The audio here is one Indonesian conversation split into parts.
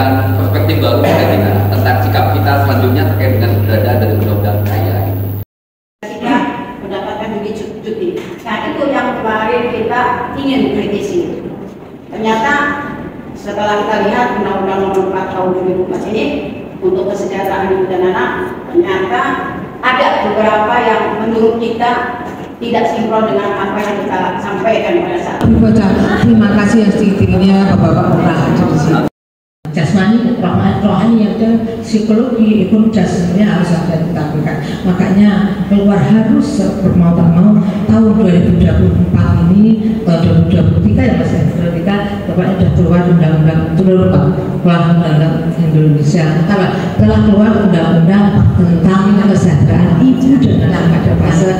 memberikan perspektif baru kepada kita tentang sikap kita selanjutnya terkait dengan keberadaan dari undang-undang kaya. Kita mendapatkan cuti. Nah itu yang kemarin kita ingin kritisi. Ternyata setelah kita lihat Undang-Undang Nomor 4 Tahun 2004 ini untuk kesejahteraan ibu dan anak, ternyata ada beberapa yang menurut kita tidak sinkron dengan apa yang kita sampaikan pada saat itu. Terima kasih yang setinggi-tingginya Bapak-Bapak pernah hadir di sini. Jasmani, rohani ada, psikologi, ekonomi dasarnya harus ada ditampilkan. Makanya keluar harus bermau tak mau tahun 2024 ini, tahun 2023 ya Mas Hendra, kita Bapak sudah keluar undang-undang Indonesia, telah keluar undang-undang tentang kesejahteraan ibu dan anak pada fase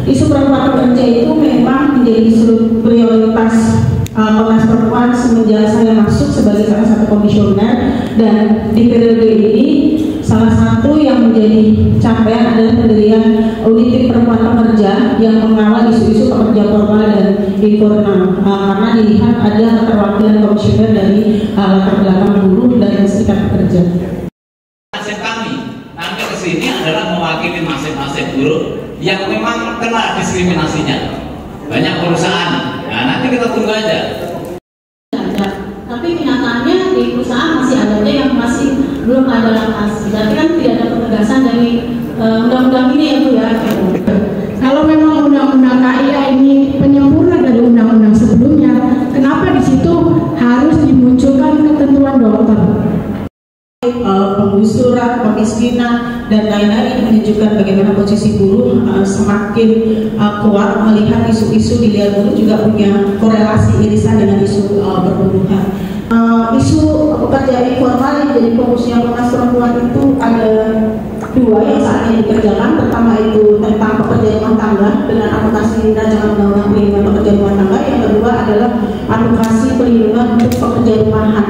Isu perempuan pekerja itu memang menjadi isu prioritas Komnas Perempuan semenjak saya masuk sebagai salah satu komisioner, dan di periode ini salah satu yang menjadi capaian adalah pendirian unit tim perempuan pekerja yang mengawal isu-isu pekerja formal dan informal, karena dilihat ada keterwakilan komisioner dari latar belakang buruh dan serikat pekerja. Nasib kami nanti kesini adalah mewakili nasib-nasib buruh yang memang kena diskriminasinya banyak perusahaan. Nah, nanti kita tunggu aja. Tapi kenyataannya di perusahaan masih ada yang masih belum ada lapas. Berarti kan tidak ada penegasan dari undang-undang ini ya Bu ya. Kalau memang undang-undang KIA ini penyempurna dari undang-undang sebelumnya, kenapa di situ harus dimunculkan ketentuan dokter? Penggusuran, kemiskinan, dan lain-lain menunjukkan bagaimana posisi buruh semakin kuat, melihat isu-isu di liar buruh juga punya korelasi irisan dengan isu perburuhan. Isu pekerjaan informal yang jadi fokusnya Komnas Perempuan itu ada dua yang saat ini dikerjakan. Pertama itu tentang pekerja rumah tangga dengan advokasi rancangan undang-undang perlindungan pekerja rumah tangga. Yang kedua adalah advokasi perlindungan untuk pekerja rumahan.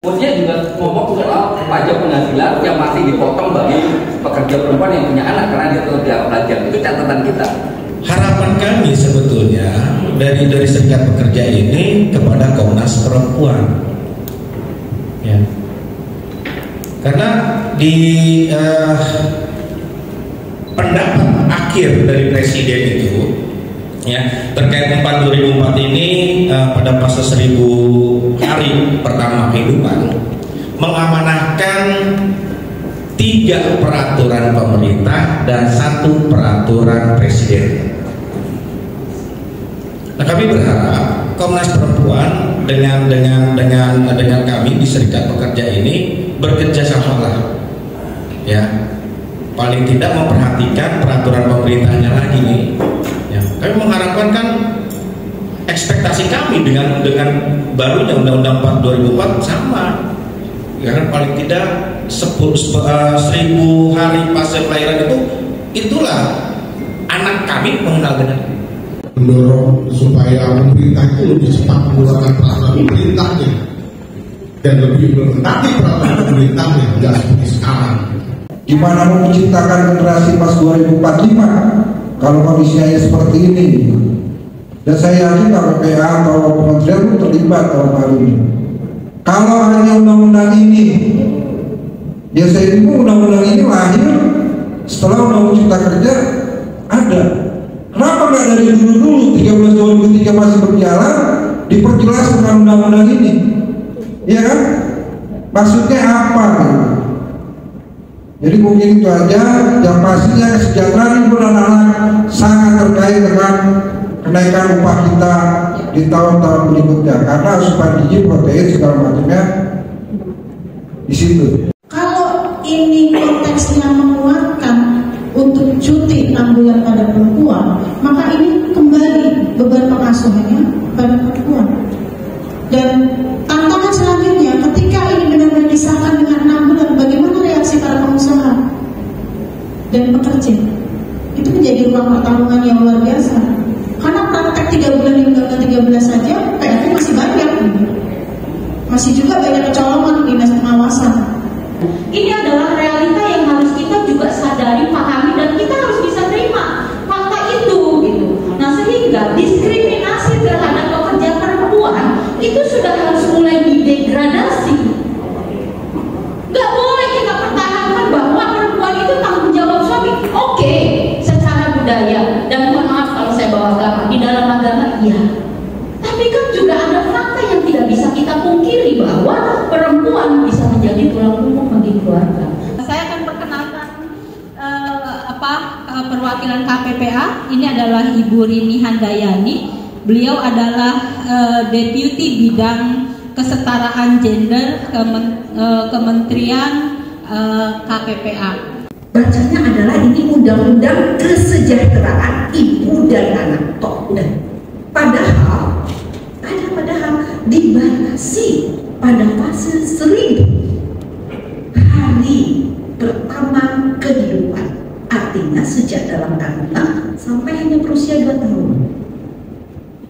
Kemudian juga ngomong soal pajak penghasilan yang masih dipotong bagi pekerja perempuan yang punya anak karena dia tidak belajar. Itu catatan kita. Harapan kami sebetulnya dari serikat pekerja ini kepada Komnas Perempuan, ya. Karena di pendapat akhir dari Presiden itu, ya, terkait 2004 ini pada fase 1000 hari pertama kehidupan mengamanahkan 3 peraturan pemerintah dan 1 peraturan Presiden. Nah, kami berharap Komnas Perempuan dengan kami di Serikat Pekerja ini bekerja sama lah, ya, paling tidak memperhatikan peraturan pemerintahnya lagi nih. Ya, kami mengharapkan kan ekspektasi kami dengan barunya Undang-Undang 4 2004 sama, ya kan, paling tidak 1000 hari pasca kelahiran itulah anak kami mengenal dengan mendorong supaya pemerintah itu lebih cepat mengeluarkan peraturan pemerintahnya dan lebih mentaati peraturan pemerintahnya, tidak seperti sekarang. Gimana mau menciptakan generasi pas 2045 kalau kondisinya seperti ini? Dan saya yakin KPPA atau kementerian pun terlibat dalam hal ini. Kalau hanya undang-undang ini, ya saya pikir undang-undang ini lahir setelah Undang-Undang Cipta Kerja ada. Kenapa nggak dari dulu 13 2003 masih berjalan diperjelas dengan undang-undang ini? Ya kan? Maksudnya apa? Jadi mungkin itu aja. Yang pastinya kesejahteraan ibu dan anak sangat terkait dengan kenaikan upah kita di tahun-tahun berikutnya, karena asupan gizi, protein segala macamnya di situ. Kalau ini konteksnya menguatkan untuk cuti 6 bulan pada perempuan, maka ini kembali beban pengasuhannya pada perempuan. Dan tantangan selanjutnya, ketika ini benar-benar disahkan dengan 6 bulan, bagaimana reaksi para pengusaha dan pekerja? Itu menjadi ruang pertarungan yang luar biasa. Karena praktek 3 bulan di Undang-Undang 13 saja, PR masih banyak. Masih juga banyak kecolongan di dinas pengawasan. Ini adalah realita yang harus kita juga sadari, pahami, dan kita harus bisa terima fakta itu, gitu. Nah, sehingga diskriminasi terhadap pekerja perempuan itu sudah harus mulai didegradasi perwakilan KPPA, ini adalah Ibu Rini Handayani. Beliau adalah Deputi Bidang Kesetaraan Gender Kementerian KPPA. Bacanya adalah ini undang-undang kesejahteraan ibu dan anak. Padahal dibatasi pada fase 1000 hari pertama kehidupan. Artinya sejak dalam kandungan sampai hanya berusia 2 tahun.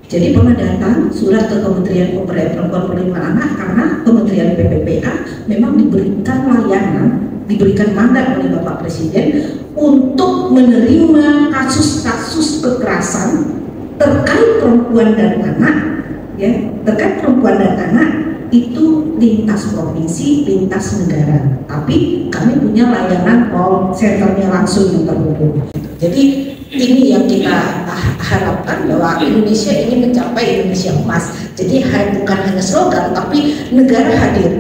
Jadi pernah datang surat ke Kementerian Pemberdayaan Perempuan Perlindungan Anak karena Kementerian PPPA memang diberikan layanan, diberikan mandat oleh Bapak Presiden untuk menerima kasus-kasus kekerasan terkait perempuan dan anak, ya, terkait perempuan dan anak itu lintas provinsi, lintas negara. Tapi kami punya layanan call centernya langsung yang terhubung. Jadi ini yang kita harapkan bahwa Indonesia ini mencapai Indonesia emas. Jadi bukan hanya slogan, tapi negara hadir.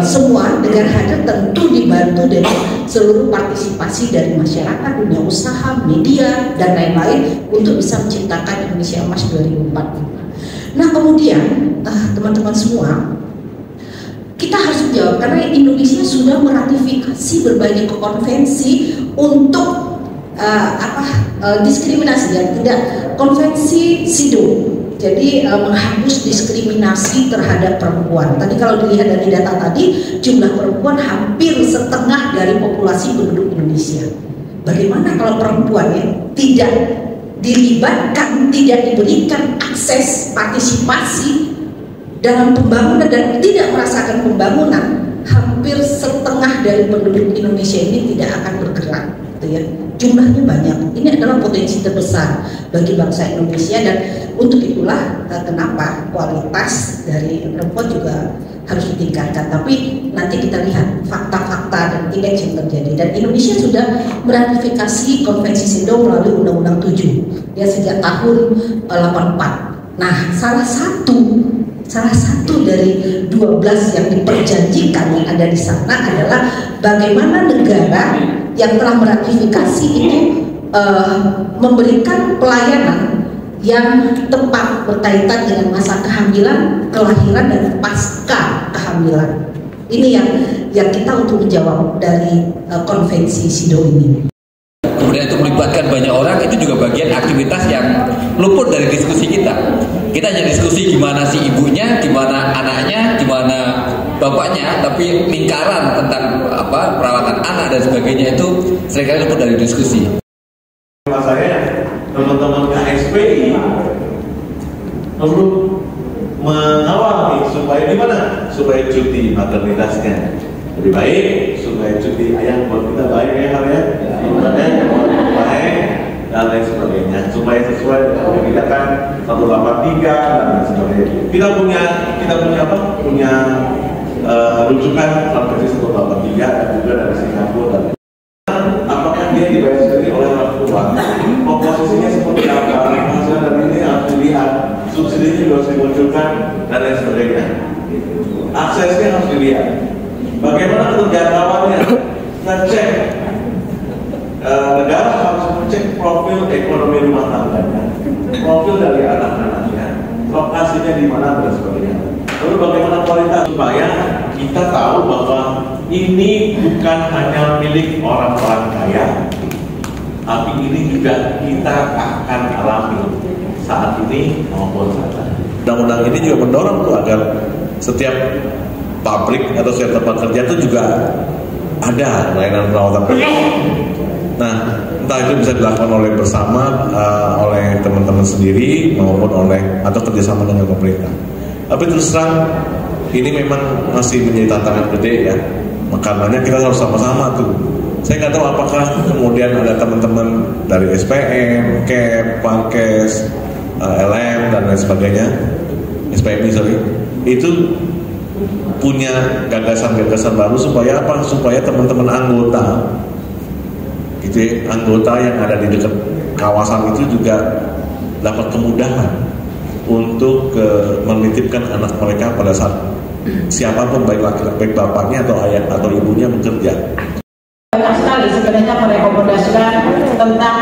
Semua negara hadir tentu dibantu dari seluruh partisipasi dari masyarakat, dunia usaha, media, dan lain-lain untuk bisa menciptakan Indonesia emas 2045. Nah kemudian teman-teman semua, kita harus menjawab karena Indonesia sudah meratifikasi berbagai konvensi untuk diskriminasi, ya, tidak, konvensi SIDO. Jadi menghapus diskriminasi terhadap perempuan. Tadi kalau dilihat dari data tadi, jumlah perempuan hampir setengah dari populasi penduduk Indonesia. Bagaimana kalau perempuan ya tidak dilibatkan, tidak diberikan akses partisipasi dalam pembangunan dan tidak merasakan pembangunan, hampir setengah dari penduduk Indonesia ini tidak akan bergerak, gitu ya. Jumlahnya banyak. Ini adalah potensi terbesar bagi bangsa Indonesia dan untuk itulah kenapa kualitas dari perempuan juga harus ditingkatkan. Tapi nanti kita lihat fakta-fakta dan indeks yang terjadi. Dan Indonesia sudah meratifikasi konvensi SIDO melalui Undang-Undang 7 ya sejak tahun 84. Nah, salah satu dari 12 yang diperjanjikan yang ada di sana adalah bagaimana negara yang telah meratifikasi itu memberikan pelayanan yang tepat berkaitan dengan masa kehamilan, kelahiran, dan pasca kehamilan. Ini yang kita untuk menjawab dari konvensi SIDO ini. Kemudian untuk melibatkan banyak orang itu juga bagian aktivitas yang luput dari diskusi kita. Kita hanya diskusi gimana si ibunya, gimana anaknya, gimana bapaknya, tapi lingkaran tentang perawatan anak dan sebagainya itu seringkali luput dari diskusi. Saya teman-teman KSPI perlu mengawal supaya gimana? Supaya cuti maternitasnya lebih baik, supaya cuti ayah buat kita baik ya baik dan lain sebagainya, supaya sesuai dengan kebijakan 183 dan lain sebagainya. Kita punya punya rujukan konvensi 183 dan juga dari Singapura dan apakah dia dibayar sendiri oleh orang tua, komposisinya seperti apa, hasil dari ini harus dilihat, subsidinya juga harus dimunculkan dan lain sebagainya, aksesnya harus dilihat, bagaimana terjangkauannya, ngecek. Negara harus mengecek profil ekonomi rumah tangganya, profil dari anak-anaknya, lokasinya di mana dan sebagainya. Lalu bagaimana kualitas supaya kita tahu bahwa ini bukan hanya milik orang-orang kaya, tapi ini juga kita akan alami saat ini maupun saat lain. Undang-undang ini juga mendorong tuh agar setiap pabrik atau setiap tempat kerja itu juga ada layanan perawatan. Nah, entah itu bisa dilakukan oleh bersama, oleh teman-teman sendiri maupun oleh atau kerjasama dengan pemerintah. Tapi terus terang ini memang masih menjadi tantangan gede ya. Makanya kita harus sama-sama tuh. Saya nggak tahu apakah kemudian ada teman-teman dari SPM, KEP, Pankes, LM dan lain sebagainya, SPMI itu punya gagasan-gagasan baru supaya apa? Supaya teman-teman anggota anggota yang ada di dekat kawasan itu juga dapat kemudahan untuk menitipkan anak mereka pada saat siapapun baik laki-laki, baik bapaknya atau ayah atau ibunya bekerja. Banyak sekali sebenarnya merekomendasikan tentang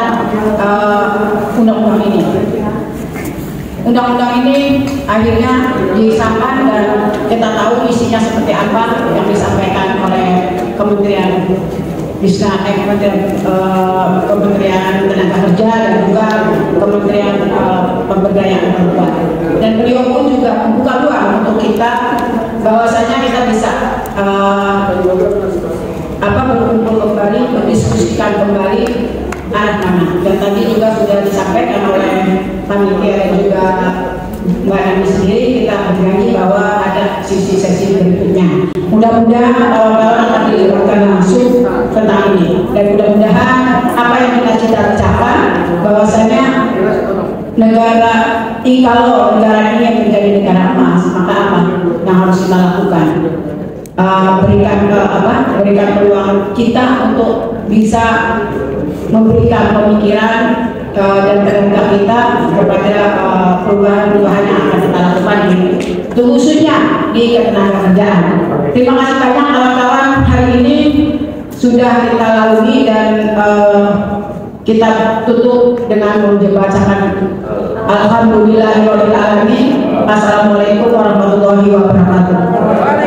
seperti apa yang disampaikan oleh Kementerian Kementerian Tenaga Kerja dan juga Kementerian Pemberdayaan Perempuan. Dan beliau pun juga membuka ruang untuk kita bahwasanya kita bisa berkumpul kembali, mendiskusikan kembali anak-anak. Dan tadi juga sudah disampaikan oleh panitia dan juga Mbak Ani sendiri, kita berjanji bahwa ada sesi-sesi berikutnya. Mudah-mudahan kawan-kawan akan dilibatkan langsung tentang ini, dan mudah-mudahan apa yang kita cita-citakan bahwasanya negara ini, kalau negara ini yang menjadi negara emas, maka apa yang harus kita lakukan? Berikan peluang kita untuk bisa memberikan pemikiran dan tenaga kita kepada perubahan-perubahan yang akan kita lakukan khususnya di ketenagakerjaan. Terima kasih banyak kawan-kawan, hari ini sudah kita lalui dan kita tutup dengan membacakan Alhamdulillahirobbilalamin. Assalamualaikum warahmatullahi wabarakatuh.